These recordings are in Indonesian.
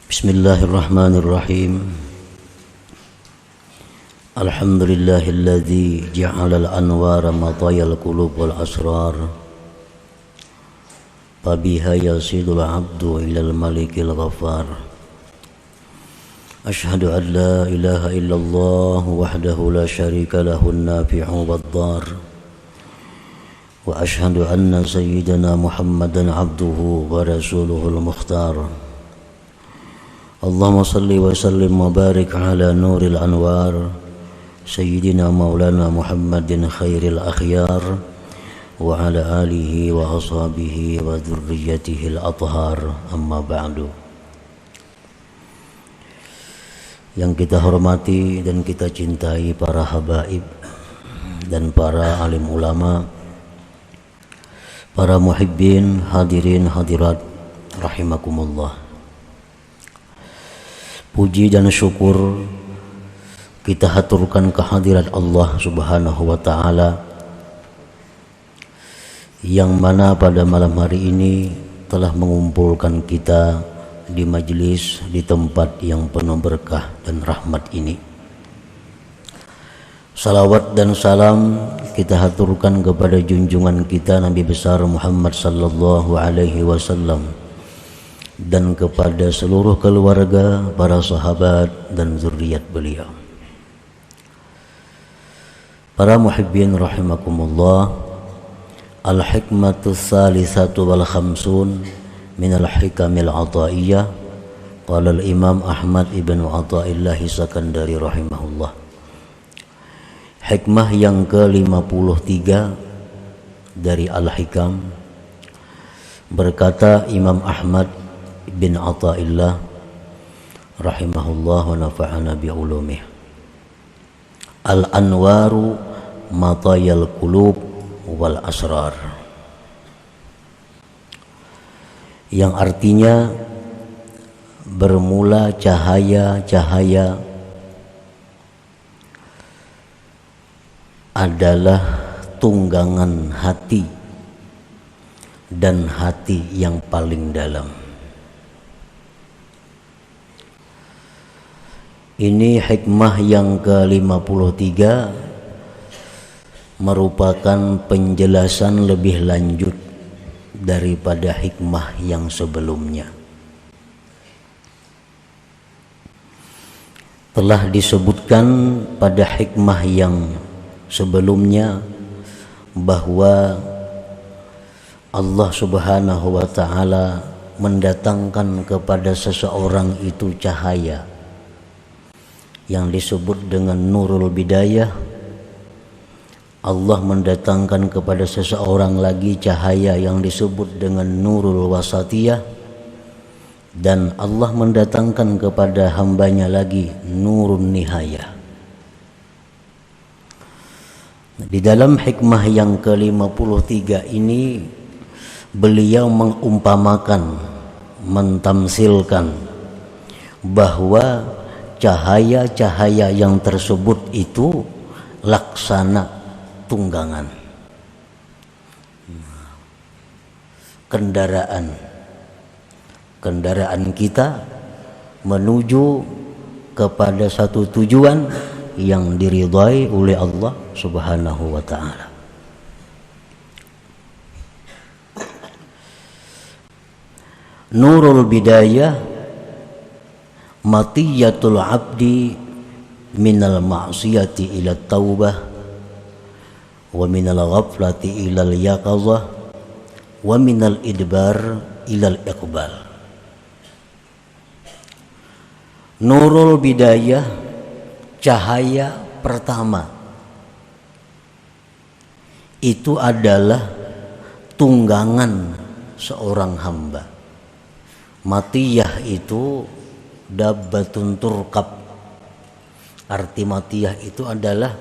Bismillahirrahmanirrahim. Alhamdulillahilladzi ja'alal anwara matayal qulub wal asrar. Fabiha yasidul abdu ilal malikil ghafar. Ashhadu an la ilaha illallah wahdahu la syarika lahun nafi'u wad-dar. Wa ashhadu anna sayyidana Muhammadan abduhu wa rasuluhul mukhtar. Allahumma salli wa sallim wa barik ala nuril anwar Sayyidina maulana Muhammadin khairil akhyar wa ala alihi wa ashabihi wa dhurriyyatihil athhar, amma ba'du. Yang kita hormati dan kita cintai para habaib dan para alim ulama, para muhibbin, hadirin hadirat rahimakumullah. Puji dan syukur kita haturkan kehadirat Allah Subhanahu wa ta'ala, yang mana pada malam hari ini telah mengumpulkan kita di majelis, di tempat yang penuh berkah dan rahmat ini. Salawat dan salam kita haturkan kepada junjungan kita Nabi besar Muhammad sallallahu alaihi wasallam, dan kepada seluruh keluarga, para sahabat dan zuriat beliau. Para muhibbin rahimakumullah, al-hikmatu tsalitsatu wal khamsun minal hikamil ataiyah, qala al-imam Ahmad ibn Athaillah Sakandari rahimahullah. Hikmah yang ke-53 dari al-hikam, berkata Imam Ahmad bin Athaillah rahimahullah wa nafa'ana bi'ulumih, al-anwaru matayal qulub wal asrar, yang artinya bermula cahaya-cahaya adalah tunggangan hati dan hati yang paling dalam. Ini hikmah yang ke-53 merupakan penjelasan lebih lanjut daripada hikmah yang sebelumnya. Telah disebutkan pada hikmah yang sebelumnya bahwa Allah Subhanahu wa ta'ala mendatangkan kepada seseorang itu cahaya yang disebut dengan nurul bidayah. Allah mendatangkan kepada seseorang lagi cahaya yang disebut dengan nurul wasatiyah, dan Allah mendatangkan kepada hambanya lagi nurun nihayah. Di dalam hikmah yang ke-53 ini beliau mengumpamakan, mentamsilkan bahwa cahaya-cahaya yang tersebut itu laksana tunggangan, kendaraan kita menuju kepada satu tujuan yang diridhai oleh Allah Subhanahu wa ta'ala. Nurul bidayah matiyatul abdi minal ma'siyati ila taubah wa minal ghaflati ilal yaqazah wa minal idbar ilal iqbal. Nurul bidayah, cahaya pertama, itu adalah tunggangan seorang hamba. Matiyah itu dabbatun turkab. Arti matiyah itu adalah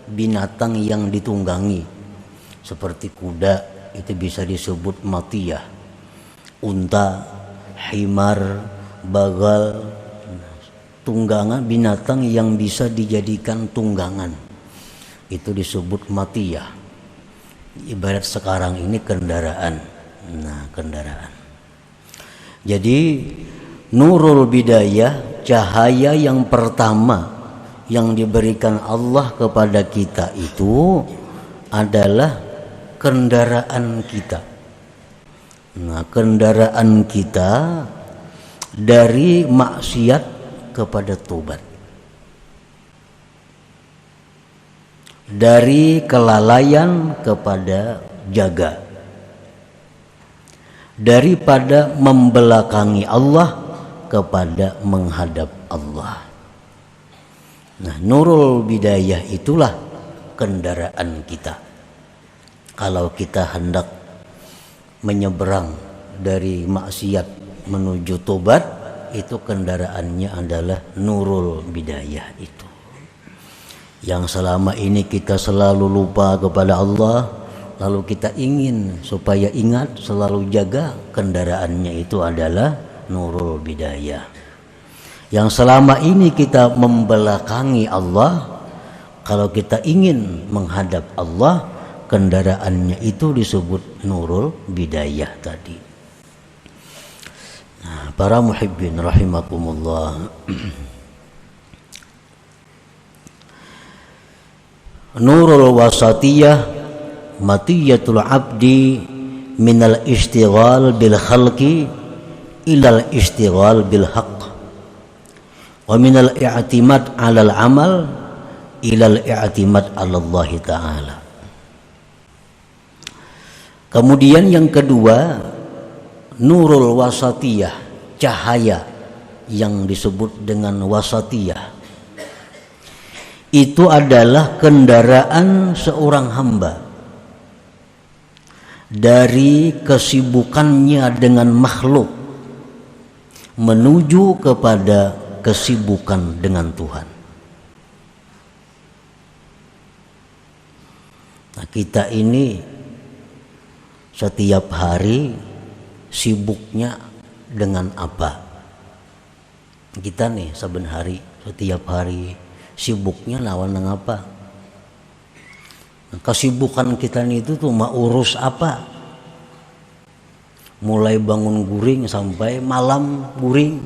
binatang yang ditunggangi. Seperti kuda itu bisa disebut matiyah. unta, himar, bagal, tunggangan binatang yang bisa dijadikan tunggangan. Itu disebut matiyah. Ibarat sekarang ini kendaraan. Nah, kendaraan. Jadi nurul bidayah, cahaya yang pertama yang diberikan Allah kepada kita itu adalah kendaraan kita. Nah, kendaraan kita dari maksiat kepada tobat, dari kelalaian kepada jaga, daripada membelakangi Allah kepada menghadap Allah. Nah, nurul bidayah itulah kendaraan kita. Kalau kita hendak menyeberang dari maksiat menuju tobat, itu kendaraannya adalah nurul bidayah itu. Yang selama ini kita selalu lupa kepada Allah, lalu kita ingin supaya ingat, selalu jaga, kendaraannya itu adalah nurul bidayah. Yang selama ini kita membelakangi Allah, kalau kita ingin menghadap Allah, kendaraannya itu disebut nurul bidayah tadi. Nah, para muhibbin rahimakumullah, nurul wasatiyah matiyatul abdi minal istighal bil khalqi ilal istighal bil haqq wa minal i'timad 'alal amal ilal i'timad 'ala Allah taala. Kemudian yang kedua, nurul wasatiyah, cahaya yang disebut dengan wasatiyah, itu adalah kendaraan seorang hamba dari kesibukannya dengan makhluk menuju kepada kesibukan dengan Tuhan. Nah, kita ini setiap hari sibuknya dengan apa? Kita nih saben hari, setiap hari sibuknya lawan dengan apa? Nah, kesibukan kita nih itu tuh mau urus apa? Mulai bangun guring sampai malam guring,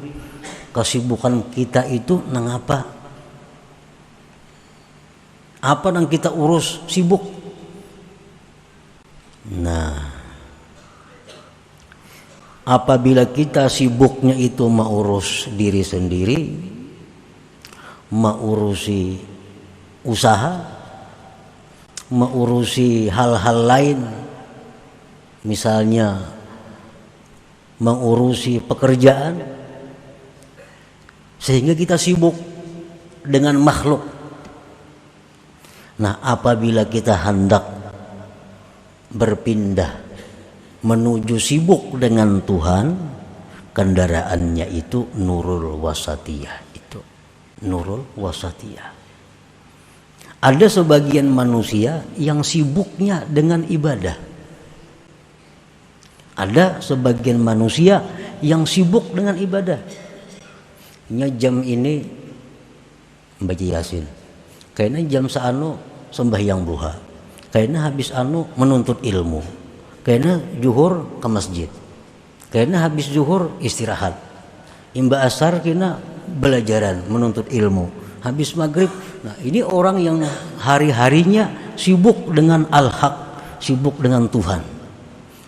kesibukan kita itu nang apa? Apa yang kita urus sibuk? Nah, apabila kita sibuknya itu mengurus diri sendiri, mengurusi usaha, mengurusi hal-hal lain, misalnya mengurusi pekerjaan, sehingga kita sibuk dengan makhluk. Nah, apabila kita hendak berpindah menuju sibuk dengan Tuhan, kendaraannya itu nurul wasatiyah. Itu nurul wasatiyah. Ada sebagian manusia yang sibuknya dengan ibadah. Ada sebagian manusia yang sibuk dengan ibadah. Jam ini membaca Yasin, kayaknya jam seanu sembahyang duha, kayaknya habis anu menuntut ilmu, kayaknya zuhur ke masjid, kayaknya habis zuhur istirahat, imba asar kena belajaran menuntut ilmu, habis maghrib. Nah, ini orang yang hari-harinya sibuk dengan al-haq, sibuk dengan Tuhan.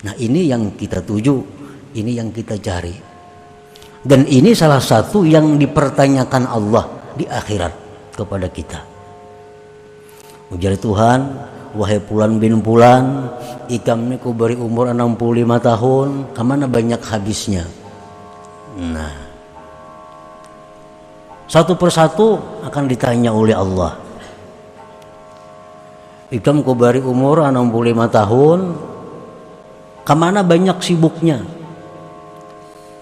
Nah, ini yang kita tuju, ini yang kita cari, dan ini salah satu yang dipertanyakan Allah di akhirat kepada kita. Ujar Tuhan, wahai Fulan bin Fulan, ikam ini ku beri umur 65 tahun, kemana banyak habisnya? Nah, satu persatu akan ditanya oleh Allah. Ikam ku beri umur 65 tahun, kemana banyak sibuknya?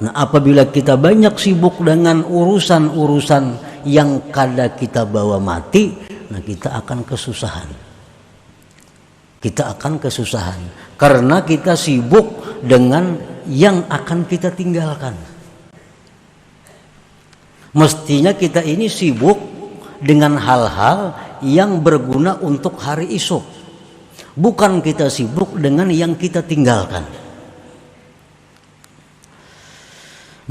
Nah, apabila kita banyak sibuk dengan urusan-urusan yang kada kita bawa mati, nah kita akan kesusahan. Kita akan kesusahan karena kita sibuk dengan yang akan kita tinggalkan. Mestinya kita ini sibuk dengan hal-hal yang berguna untuk hari esok, bukan kita sibuk dengan yang kita tinggalkan.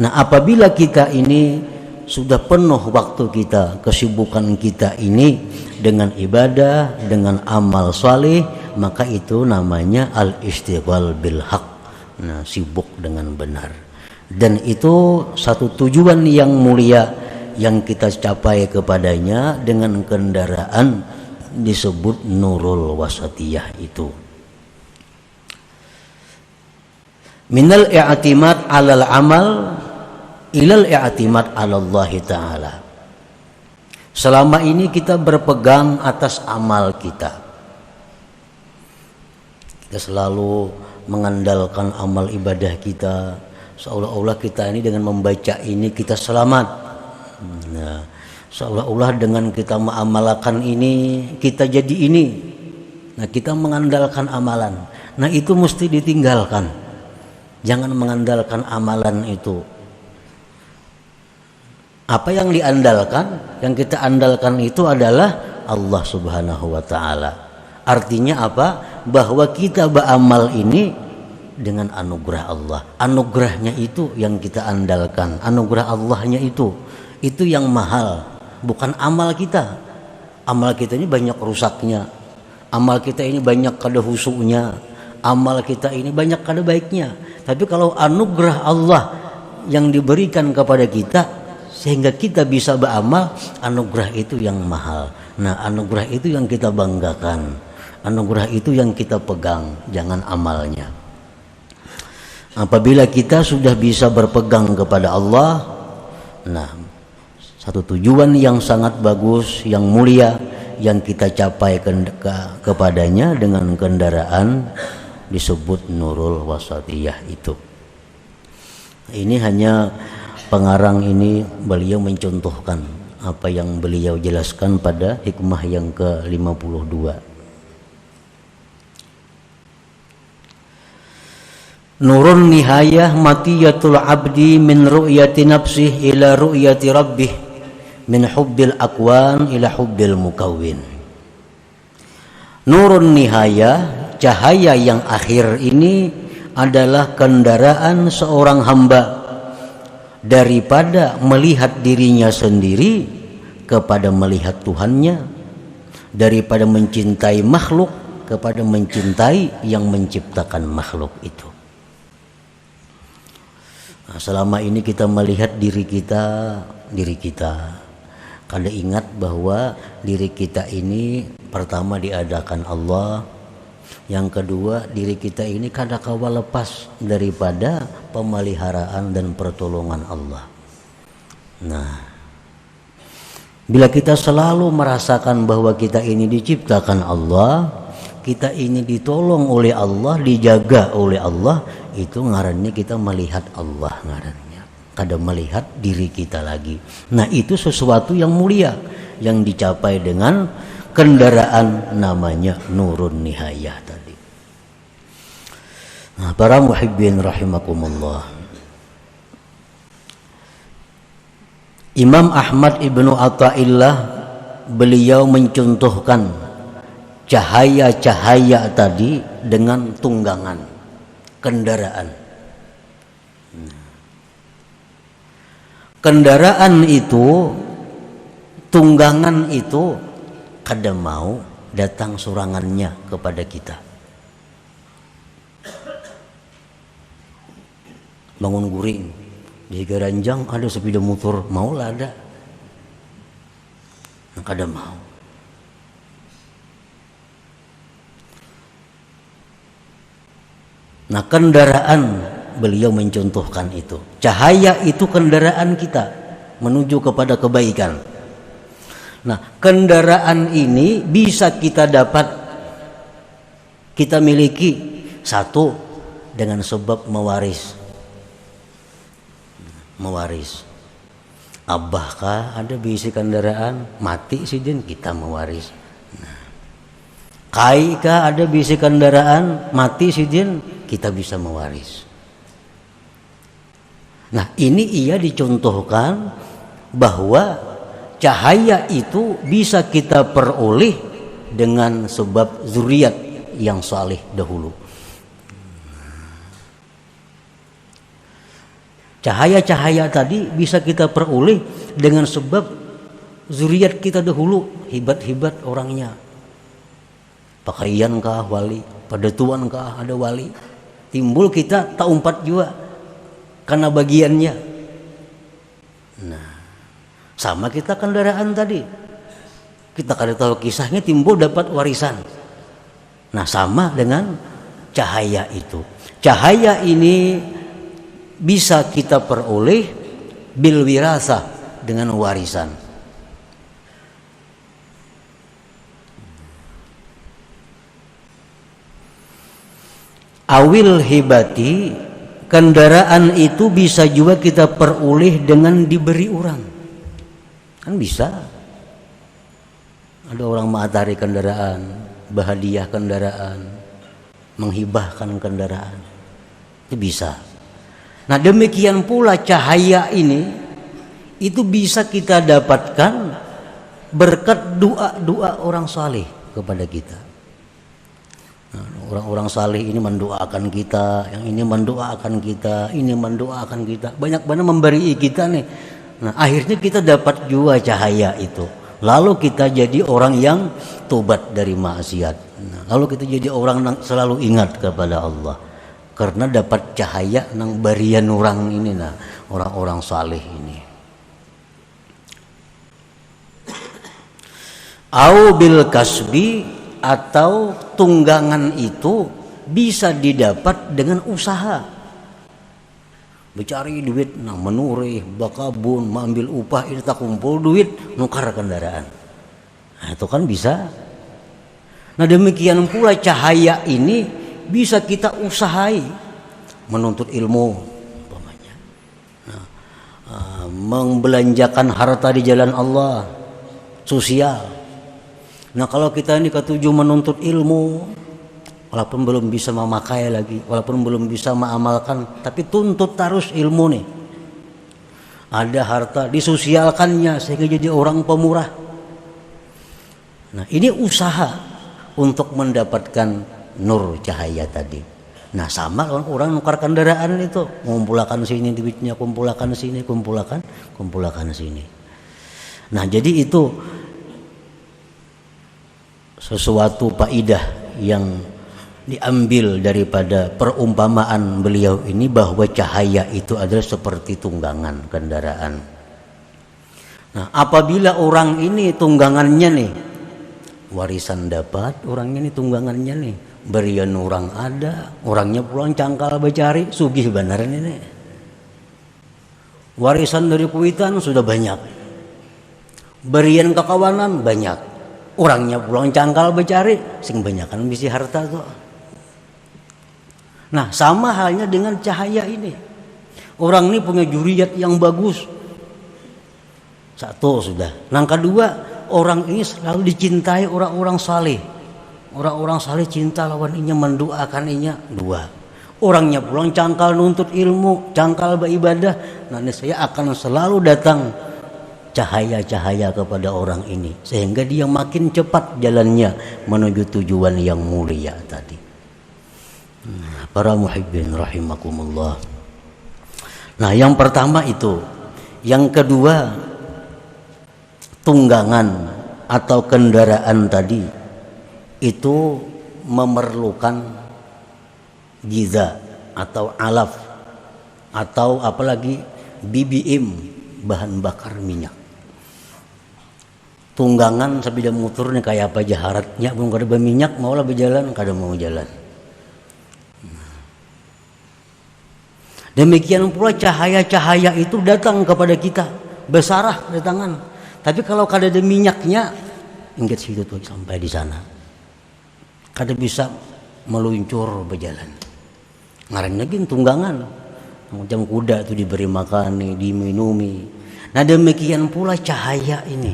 Nah, apabila kita ini sudah penuh waktu kita, kesibukan kita ini dengan ibadah, dengan amal saleh, maka itu namanya al-istighfar bil haq. Nah, sibuk dengan benar. Dan itu satu tujuan yang mulia yang kita capai kepadanya dengan kendaraan disebut nurul wasatiyah itu. Minal i'timad 'alal amal ilal i'timad 'ala Allah taala. Selama ini kita berpegang atas amal kita. Kita selalu mengandalkan amal ibadah kita, seolah-olah kita ini dengan membaca ini kita selamat. Nah, seolah-olah dengan kita mengamalkan ini kita jadi ini. Nah, kita mengandalkan amalan. Nah, itu mesti ditinggalkan. Jangan mengandalkan amalan itu. Apa yang diandalkan, yang kita andalkan itu adalah Allah Subhanahu wa taala. Artinya apa? Bahwa kita beramal ini dengan anugerah Allah. Anugerahnya itu yang kita andalkan. Anugerah Allahnya itu yang mahal, bukan amal kita. Amal kita ini banyak rusaknya. Amal kita ini banyak kada husuknya. Amal kita ini banyak kada baiknya. Tapi kalau anugerah Allah yang diberikan kepada kita sehingga kita bisa beramal, anugerah itu yang mahal. Nah, anugerah itu yang kita banggakan. Anugerah itu yang kita pegang, jangan amalnya. Apabila kita sudah bisa berpegang kepada Allah, nah, satu tujuan yang sangat bagus, yang mulia, yang kita capai kepadanya dengan kendaraan disebut nurul wasatiyah itu. Ini hanya pengarang ini beliau mencontohkan apa yang beliau jelaskan pada hikmah yang ke-52. Nurun nihayah matiyatul abdi min ru'yati nafsih ila ru'yati rabbih min hubbil akwan ila hubbil mukawwin. Nurun nihayah, cahaya yang akhir ini adalah kendaraan seorang hamba daripada melihat dirinya sendiri kepada melihat Tuhannya, daripada mencintai makhluk kepada mencintai yang menciptakan makhluk itu. Nah, selama ini kita melihat diri kita, kada ingat bahwa diri kita ini pertama diadakan Allah, yang kedua diri kita ini kada kawa lepas daripada pemeliharaan dan pertolongan Allah. Nah, bila kita selalu merasakan bahwa kita ini diciptakan Allah, kita ini ditolong oleh Allah, dijaga oleh Allah, itu ngarannya kita melihat Allah ngarannya. Kada melihat diri kita lagi. Nah, itu sesuatu yang mulia yang dicapai dengan kendaraan namanya nurun nihayah tadi. Nah, para muhibbin rahimakumullah. Imam Ahmad Ibnu Athaillah beliau mencontohkan cahaya-cahaya tadi dengan tunggangan, kendaraan. Kendaraan itu, tunggangan itu kada mau datang surangannya kepada kita. Bangun guring di Garanjang ada sepeda motor, maulah ada. Nah, kada mau. Nah, kendaraan beliau mencontohkan itu. Cahaya itu kendaraan kita menuju kepada kebaikan. Nah, kendaraan ini bisa kita dapat, kita miliki satu dengan sebab mewaris. Abah kah ada bisi kendaraan, mati sidin kita mewaris. Kai kah ada bisi kendaraan, mati sidin kita bisa mewaris. Nah, ini ia dicontohkan bahwa cahaya itu bisa kita peroleh dengan sebab zuriat yang saleh dahulu. Cahaya-cahaya tadi bisa kita peroleh dengan sebab zuriat kita dahulu, hebat-hebat orangnya. Pakaiankah wali, padatuankah ada wali. Timbul kita tak umpat juga karena bagiannya. Nah, sama kita kendaraan tadi. Kita kada tahu kisahnya, timbul dapat warisan. Nah, sama dengan cahaya itu. Cahaya ini bisa kita peroleh bil wirasah, dengan warisan. Awil hibati, kendaraan itu bisa juga kita peroleh dengan diberi orang. Kan bisa. Ada orang matahari kendaraan, bahadiah kendaraan, menghibahkan kendaraan. Itu bisa. Nah, demikian pula cahaya ini itu bisa kita dapatkan berkat doa-doa orang saleh kepada kita. Nah, orang-orang saleh ini mendoakan kita, yang ini mendoakan kita, ini mendoakan kita, banyak-banyak memberi kita nih. Nah, akhirnya kita dapat juga cahaya itu. Lalu kita jadi orang yang tobat dari maksiat. Nah, lalu kita jadi orang yang selalu ingat kepada Allah karena dapat cahaya nang barian orang ini, nah orang-orang saleh ini. Au bil kasbi, atau tunggangan itu bisa didapat dengan usaha. Mencari duit, nah menurih, bakabun, mengambil upah, ini tak kumpul duit, nukar kendaraan. Nah, itu kan bisa. Nah, demikian pula cahaya ini bisa kita usahai, menuntut ilmu, umpamanya. Nah, membelanjakan harta di jalan Allah, sosial. Nah, kalau kita ini ketujuh menuntut ilmu, walaupun belum bisa memakai lagi, walaupun belum bisa mengamalkan, tapi tuntut terus ilmu nih. Ada harta, disosialkannya sehingga jadi orang pemurah. Nah, ini usaha untuk mendapatkan nur cahaya tadi. Nah, sama orang nukar kendaraan itu, kumpulkan sini duitnya, kumpulkan sini, kumpulkan sini. Nah, jadi itu sesuatu faidah yang diambil daripada perumpamaan beliau ini, bahwa cahaya itu adalah seperti tunggangan kendaraan. Nah, apabila orang ini tunggangannya nih, warisan dapat, orangnya nih tunggangannya nih, berian orang ada, orangnya pulang cangkal becari, sugih beneran ini. Warisan dari kuitan sudah banyak, berian kekawanan banyak, orangnya pulang cangkal becari, sing banyakan bisi harta tuh. Nah, sama halnya dengan cahaya ini. Orang ini punya juriat yang bagus, satu sudah. Yang kedua, orang ini selalu dicintai orang-orang saleh. Orang-orang saleh cinta lawan inya, mendoakan inya. Dua, orangnya pulang cangkal nuntut ilmu, cangkal beribadah. Nah, saya akan selalu datang cahaya-cahaya kepada orang ini, sehingga dia makin cepat jalannya menuju tujuan yang mulia tadi. Para muhibbin rahimakumullah. Nah, yang pertama itu. Yang kedua, tunggangan atau kendaraan tadi itu memerlukan giza atau alaf, atau apalagi BBM, bahan bakar minyak. Tunggangan sabida motor nih kayak apa jaharatnya, belum kada berminyak maulah berjalan, kada mau jalan. Demikian pula cahaya-cahaya itu datang kepada kita, besarah datangan. Tapi kalau kada ada minyaknya, ingat situ tuh sampai di sana, kada bisa meluncur berjalan. Ngarannya lagi tunggangan, macam kuda itu diberi makan, diminumi. Nah, demikian pula cahaya ini.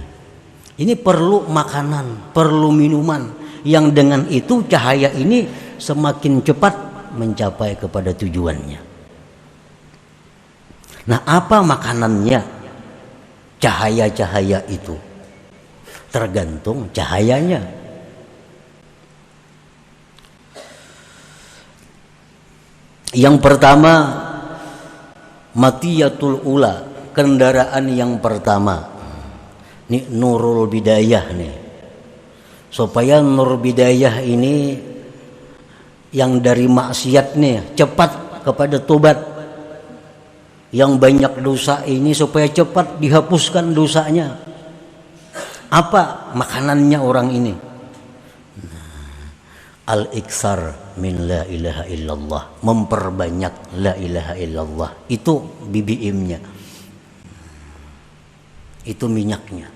Ini perlu makanan, perlu minuman, yang dengan itu cahaya ini semakin cepat mencapai kepada tujuannya. Nah, apa makanannya cahaya-cahaya itu? Tergantung cahayanya. Yang pertama, matiyatul ula, kendaraan yang pertama. Ini nurul bidayah nih. Supaya nur bidayah ini yang dari maksiat nih cepat kepada tobat. Yang banyak dosa ini supaya cepat dihapuskan dosanya. Apa makanannya orang ini? Al-iksar min la ilaha illallah, memperbanyak la ilaha illallah. Itu BBM-nya, itu minyaknya.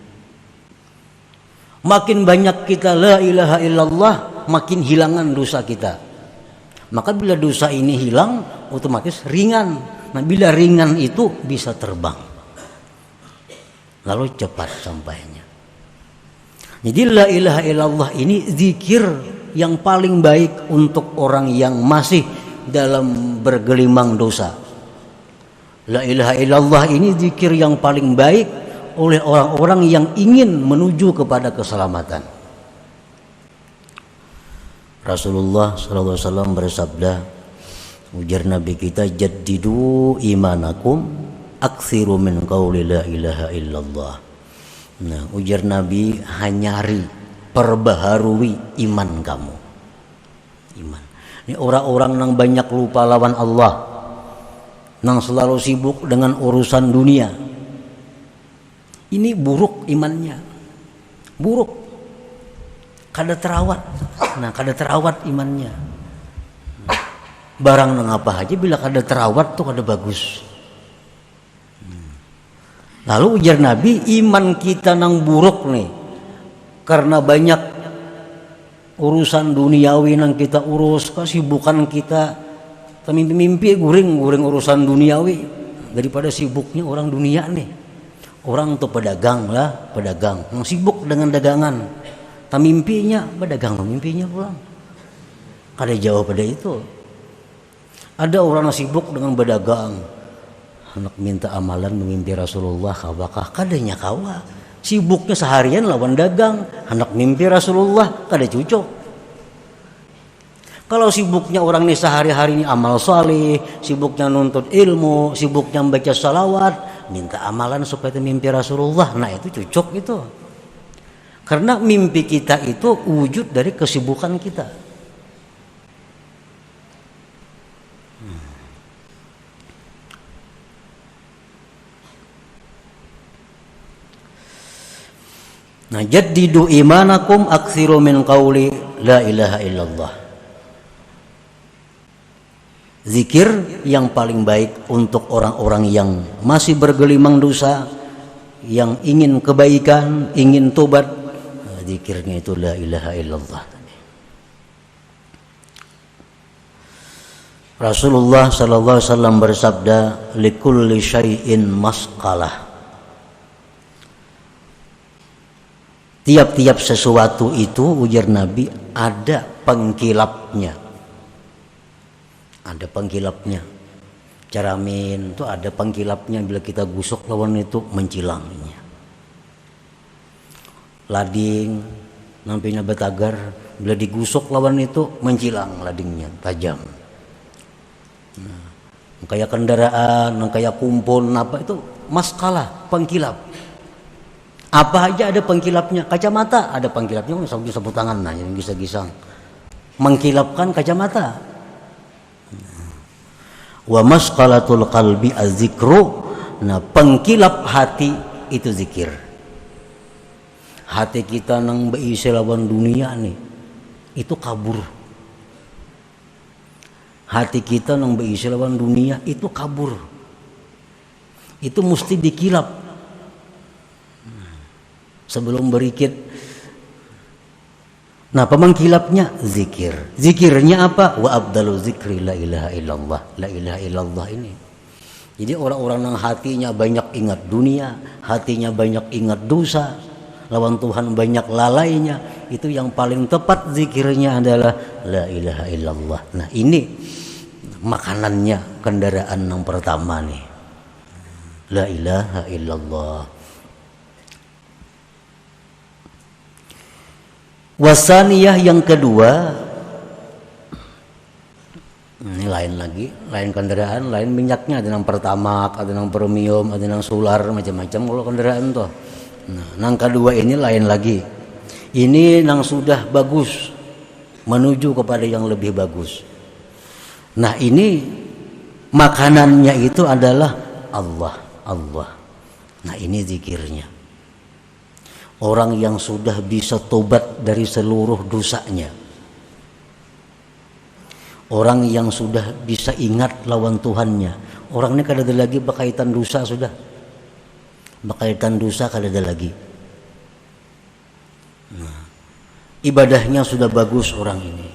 Makin banyak kita la ilaha illallah, makin hilangan dosa kita. Maka bila dosa ini hilang, otomatis ringan. Nah, bila ringan itu bisa terbang, lalu cepat sampainya. Jadi la ilaha illallah ini zikir yang paling baik untuk orang yang masih dalam bergelimang dosa. La ilaha illallah ini zikir yang paling baik oleh orang-orang yang ingin menuju kepada keselamatan. Rasulullah SAW bersabda, ujar Nabi kita, jaddidu imanakum aksiru min qawli la ilaha illallah. Nah, ujar Nabi, hanyari, perbaharui iman kamu. Iman. Ini orang-orang yang banyak lupa lawan Allah, yang selalu sibuk dengan urusan dunia. Ini buruk imannya, buruk. Kada terawat. Nah, kada terawat imannya. Barang nang apa aja bila kada terawat tuh kada bagus. Lalu ujar Nabi, iman kita nang buruk nih karena banyak urusan duniawi nang kita urus, kesibukan kita, mimpi-mimpi guring urusan duniawi daripada sibuknya orang dunia nih. Orang tuh pedagang lah, pedagang yang sibuk dengan dagangan, mimpinya pedagang, mimpinya pulang. Kada jauh pada itu. Ada orang yang sibuk dengan berdagang, hendak minta amalan memimpi Rasulullah, kawakah kadanya kawa. Sibuknya seharian lawan dagang, hendak mimpi Rasulullah, kada cocok. Kalau sibuknya orang ini sehari-hari ini amal saleh, sibuknya nuntut ilmu, sibuknya membaca salawat, minta amalan supaya mimpi Rasulullah, nah itu cocok itu. Karena mimpi kita itu wujud dari kesibukan kita. Nah, jaddidu imanakum aksiru min qawli la ilaha illallah. Zikir yang paling baik untuk orang-orang yang masih bergelimang dosa, yang ingin kebaikan, ingin tobat, zikirnya itu la ilaha illallah. Rasulullah sallallahu alaihi wasallam bersabda, likulli syai'in masqalah. Tiap-tiap sesuatu itu, ujar Nabi, ada pengkilapnya. Ada pengkilapnya. Caramin itu ada pengkilapnya, bila kita gusok lawan itu mencilangnya. Lading nampinya betagar, bila digusok lawan itu mencilang ladingnya, tajam. Nah, kayak kendaraan, kayak kumpul, apa itu maskalah, pengkilap. Apa aja ada pengkilapnya. Kacamata ada pengkilapnya, sampai sapu tangan nah yang gisang-gisang mengkilapkan kacamata. Wa masqalatul qalbi az-zikru. Nah, pengkilap hati itu zikir. Hati kita nang beisi lawan dunia nih, itu kabur. Hati kita nang beisi lawan dunia itu kabur. Itu mesti dikilap sebelum berikit. Nah, pemangkilapnya zikir. Zikirnya apa? Wa abdalu zikri la ilaha illallah. La ilaha illallah ini. Jadi orang-orang yang hatinya banyak ingat dunia, hatinya banyak ingat dosa, lawan Tuhan banyak lalainya, itu yang paling tepat zikirnya adalah la ilaha illallah. Nah, ini makanannya, kendaraan yang pertama nih. La ilaha illallah. Wasaniyah yang kedua, ini lain lagi, lain kendaraan, lain minyaknya, ada yang pertamak, ada yang premium, ada yang solar, macam-macam kalau kendaraan tuh. Nah, yang kedua ini lain lagi. Ini yang sudah bagus menuju kepada yang lebih bagus. Nah, ini makanannya itu adalah Allah, Allah. Nah, ini zikirnya. Orang yang sudah bisa tobat dari seluruh dosanya. Orang yang sudah bisa ingat lawan Tuhannya. Orang ini kada ada lagi berkaitan dosa sudah. Berkaitan dosa kada ada lagi. Nah, ibadahnya sudah bagus orang ini.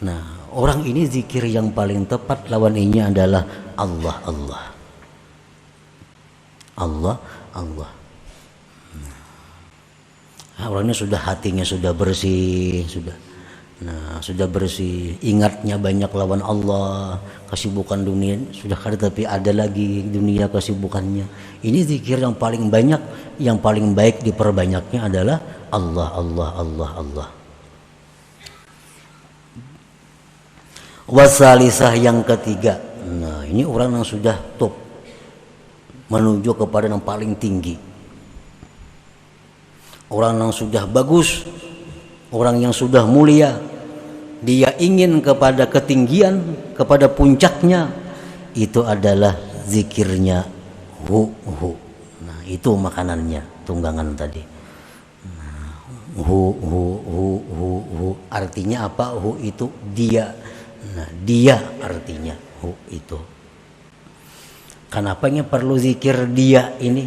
Nah, orang ini zikir yang paling tepat lawan ini adalah Allah, Allah. Allah, Allah. Nah, orang ini sudah hatinya sudah bersih, sudah. Nah, sudah bersih, ingatnya banyak lawan Allah, kesibukan dunia sudah kada tapi ada lagi dunia kesibukannya. Ini zikir yang paling banyak, yang paling baik diperbanyaknya adalah Allah, Allah, Allah, Allah. Wasalisah yang ketiga. Nah, ini orang yang sudah top menuju kepada yang paling tinggi. Orang yang sudah bagus, orang yang sudah mulia, dia ingin kepada ketinggian, kepada puncaknya, itu adalah zikirnya hu hu. Nah, itu makanannya, tunggangan tadi. Nah, hu hu hu hu hu artinya apa? Hu itu dia. Nah, dia artinya hu itu. Kenapanya perlu zikir dia ini?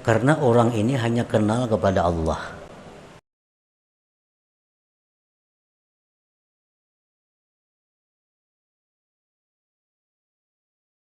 Karena orang ini hanya kenal kepada Allah.